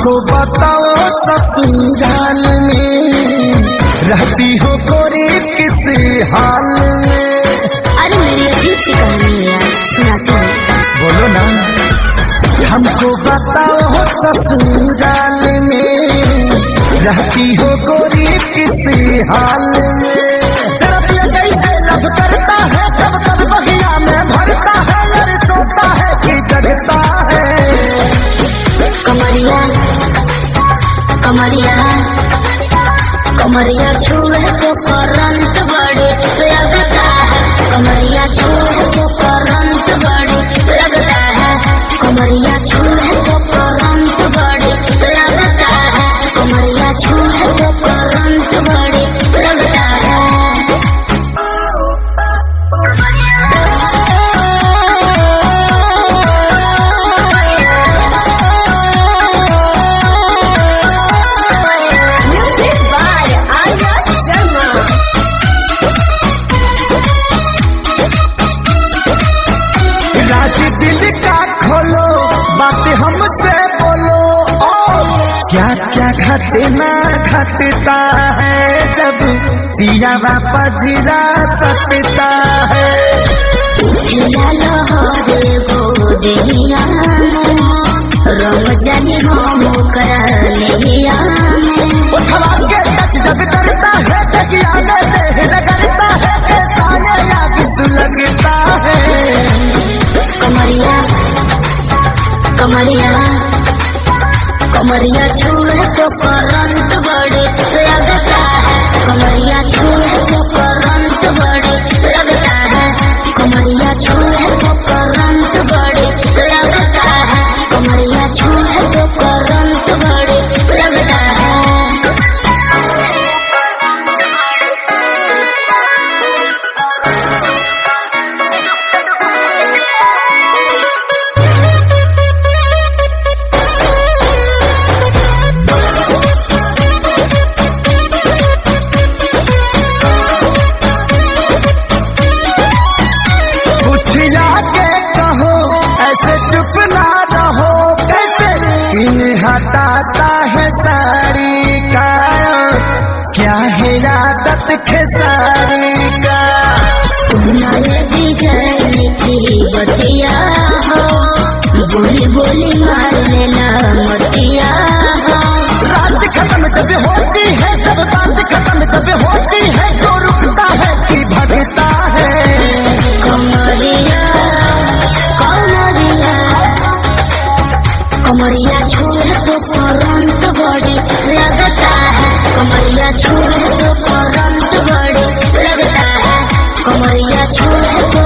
हमको बताओ ससुराल में रहती हो गोरी किस हाल में। अरे मेरी अजीब सी कहानी है यार, सुनाती हूँ। बोलो ना। हमको बताओ ससुराल में रहती हो गोरी किस हाल में। लब करता है जब कब बगिया में भरता है, लड़ सोता है कि जगता है। कमरिया कमरिया कमरिया छुए तो करंट बड़े लगता है। कमरिया छुए तो करंट बड़े लगता है। कमरिया छुए तो करंट बड़े लगता है। कमरिया छुए तो करंट बड़े लगता है। दिल का खोलो बात हमसे बोलो, क्या क्या घटना घटता है जब पिया पजरा सटता है। लहरे गोदिया में रंग जानी हम करलिया में। उठवा के टच जब करता है तकिया में देह रगड़ता है, साले याद लगता है। कमरिया कमरिया कमरिया छुए तो करंट बड़े लगता है। कमरिया छुए तो करंट बड़े लगता है। कमरिया छुए तो करंट बड़े लगता है। कमरिया छुए तो करंट बड़े लगता है। हटाता है साड़ी का क्या है आदत खेसारी का। विजय मीठी बतिया हो, बोली बोली मार लेना मतिया हो। रात खत्म जब होती है, जब बात खत्म जब होती है, तो रुकता है कि भगता है। कमरिया कमरिया कमरिया छुए तो करंट बड़े लगता है। कमरिया छुए तो करंट बड़े लगता है। कमरिया छुए तो